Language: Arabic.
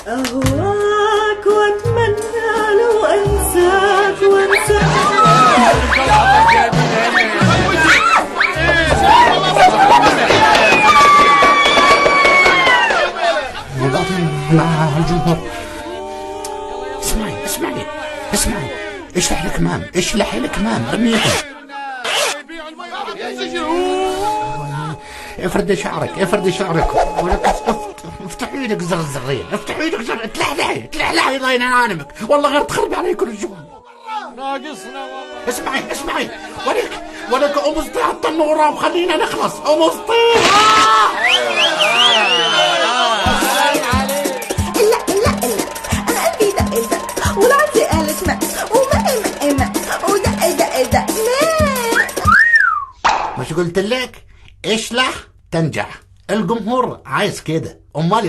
أهواك وأتمنى لو أنساك وأنساك. مع الجمهور. اسمعي اشلح الكمام ارميها. افردي شعرك ولك افتحي لك زرزرين، تلحلحي الله ينعانمك، والله غير تخربي علي كل الجوع. ناقصنا والله. اسمعي ولك امسطي على التنوره وخلينا نخلص. امسطي ولعتي قالت ما ودق مش قلت لك اشلح تنجح؟ الجمهور عايز كده، امال